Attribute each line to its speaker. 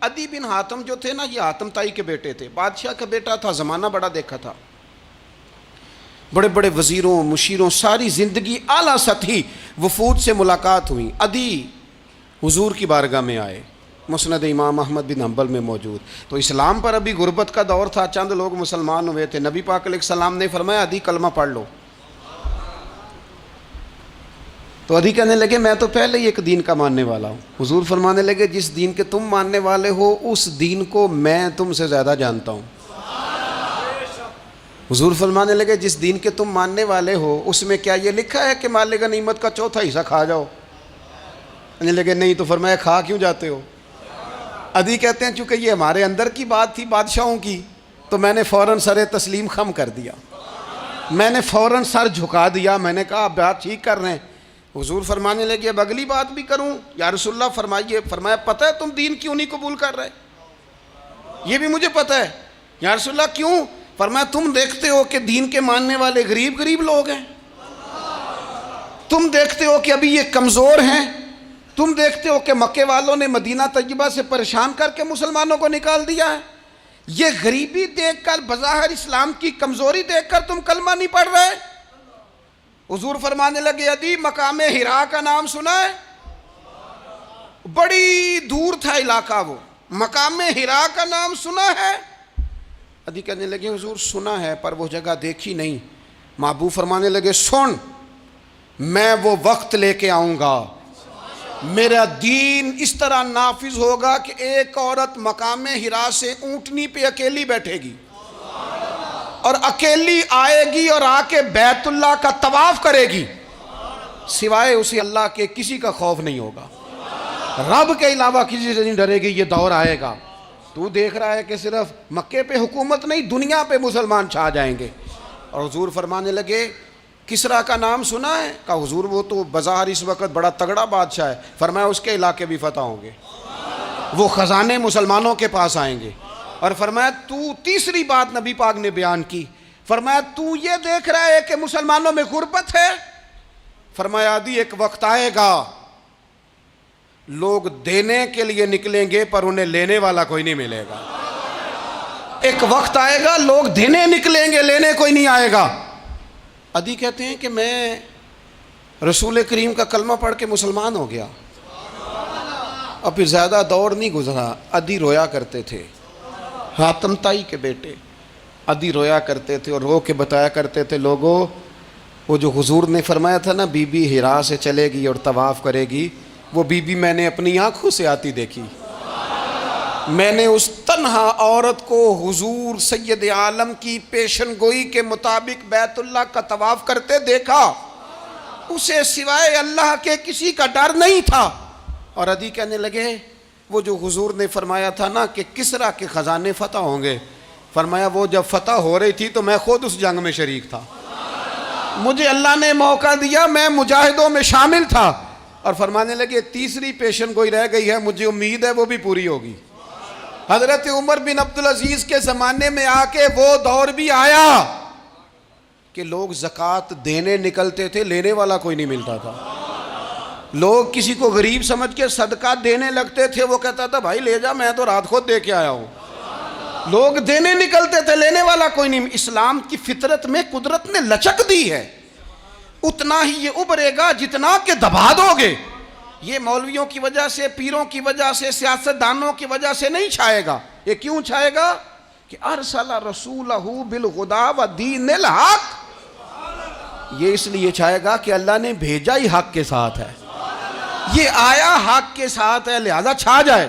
Speaker 1: عدی بن حاتم جو تھے نا، یہ حاتم تائی کے بیٹے تھے، بادشاہ کا بیٹا تھا، زمانہ بڑا دیکھا تھا، بڑے بڑے وزیروں مشیروں، ساری زندگی اعلیٰ سطحی وفود سے ملاقات ہوئی۔ عدی حضور کی بارگاہ میں آئے، مسند امام احمد بن حنبل میں موجود۔ تو اسلام پر ابھی غربت کا دور تھا، چند لوگ مسلمان ہوئے تھے، نبی پاک علیہ السلام نے فرمایا عدی کلمہ پڑھ لو۔ تو عدی کہنے لگے میں تو پہلے ہی ایک دین کا ماننے والا ہوں۔ حضور فرمانے لگے جس دین کے تم ماننے والے ہو اس دین کو میں تم سے زیادہ جانتا ہوں۔ حضور فرمانے لگے جس دین کے تم ماننے والے ہو اس میں کیا یہ لکھا ہے کہ مال غنیمت کا چوتھا حصہ کھا جاؤ؟ کہنے لگے نہیں۔ تو فرمایا کھا کیوں جاتے ہو؟ عدی کہتے ہیں چونکہ یہ ہمارے اندر کی بات تھی بادشاہوں کی، تو میں نے فوراً سر تسلیم خم کر دیا، میں نے فوراً سر جھکا دیا، میں نے کہا آپ بات ٹھیک کر رہے ہیں۔ حضور فرمانے لگے اب اگلی بات بھی کروں یا رسول اللہ فرمائیے؟ فرمایا پتہ ہے تم دین کیوں نہیں قبول کر رہے؟ یہ بھی مجھے پتہ ہے۔ یا رسول اللہ کیوں؟ فرمایا تم دیکھتے ہو کہ دین کے ماننے والے غریب غریب لوگ ہیں، تم دیکھتے ہو کہ ابھی یہ کمزور ہیں، تم دیکھتے ہو کہ مکے والوں نے مدینہ طیبہ سے پریشان کر کے مسلمانوں کو نکال دیا ہے، یہ غریبی دیکھ کر بظاہر اسلام کی کمزوری دیکھ کر تم کلمہ نہیں پڑھ رہے؟ حضور فرمانے لگے عدی مقام حرا کا نام سنا ہے؟ بڑی دور تھا علاقہ، وہ مقام حرا کا نام سنا ہے؟ عدی کہنے لگے حضور سنا ہے پر وہ جگہ دیکھی نہیں۔ محبوب فرمانے لگے سن، میں وہ وقت لے کے آؤں گا، میرا دین اس طرح نافذ ہوگا کہ ایک عورت مقام حرا سے اونٹنی پہ اکیلی بیٹھے گی اور اکیلی آئے گی اور آ کے بیت اللہ کا طواف کرے گی، سوائے اسے اللہ کے کسی کا خوف نہیں ہوگا، رب کے علاوہ کسی سے نہیں ڈرے گی۔ یہ دور آئے گا، تو دیکھ رہا ہے کہ صرف مکے پہ حکومت نہیں دنیا پہ مسلمان چھا جائیں گے۔ اور حضور فرمانے لگے کسرا کا نام سنا ہے؟ کہا حضور وہ تو بظاہر اس وقت بڑا تگڑا بادشاہ ہے۔ فرمایا اس کے علاقے بھی فتح ہوں گے، وہ خزانے مسلمانوں کے پاس آئیں گے۔ اور فرمایا تو تیسری بات نبی پاک نے بیان کی، فرمایا تو یہ دیکھ رہا ہے کہ مسلمانوں میں غربت ہے؟ فرمایا عدی ایک وقت آئے گا لوگ دینے کے لیے نکلیں گے پر انہیں لینے والا کوئی نہیں ملے گا۔ ایک وقت آئے گا لوگ دینے نکلیں گے لینے کوئی نہیں آئے گا۔ عدی کہتے ہیں کہ میں رسول کریم کا کلمہ پڑھ کے مسلمان ہو گیا، اب پھر زیادہ دور نہیں گزرا، عدی رویا کرتے تھے، حاتم تائی کے بیٹے عدی رویا کرتے تھے اور رو کے بتایا کرتے تھے لوگوں وہ جو حضور نے فرمایا تھا نا بی بی حرا سے چلے گی اور طواف کرے گی، وہ بی بی میں نے اپنی آنکھوں سے آتی دیکھی، میں نے اس تنہا عورت کو حضور سید عالم کی پیشن گوئی کے مطابق بیت اللہ کا طواف کرتے دیکھا، اسے سوائے اللہ کے کسی کا ڈر نہیں تھا۔ اور عدی کہنے لگے وہ جو حضور نے فرمایا تھا نا کہ کسرا کے خزانے فتح ہوں گے، فرمایا وہ جب فتح ہو رہی تھی تو میں خود اس جنگ میں شریک تھا، مجھے اللہ نے موقع دیا، میں مجاہدوں میں شامل تھا۔ اور فرمانے لگے تیسری پیشن گوئی رہ گئی ہے، مجھے امید ہے وہ بھی پوری ہوگی۔ حضرت عمر بن عبدالعزیز کے زمانے میں آ کے وہ دور بھی آیا کہ لوگ زکوٰۃ دینے نکلتے تھے، لینے والا کوئی نہیں ملتا تھا، لوگ کسی کو غریب سمجھ کے صدقہ دینے لگتے تھے، وہ کہتا تھا بھائی لے جا میں تو رات خود دے کے آیا ہوں، لوگ دینے نکلتے تھے لینے والا کوئی نہیں۔ اسلام کی فطرت میں قدرت نے لچک دی ہے، اتنا ہی یہ ابھرے گا جتنا کہ دبا دو گے۔ یہ مولویوں کی وجہ سے، پیروں کی وجہ سے، سیاستدانوں کی وجہ سے نہیں چھائے گا۔ یہ کیوں چھائے گا کہ ارسل رسولہ بالہدی ودین الحق، یہ اس لیے چھائے گا کہ اللہ نے بھیجا ہی حق کے ساتھ ہے، یہ آیا حق کے ساتھ ہے، لہذا چھا جائے۔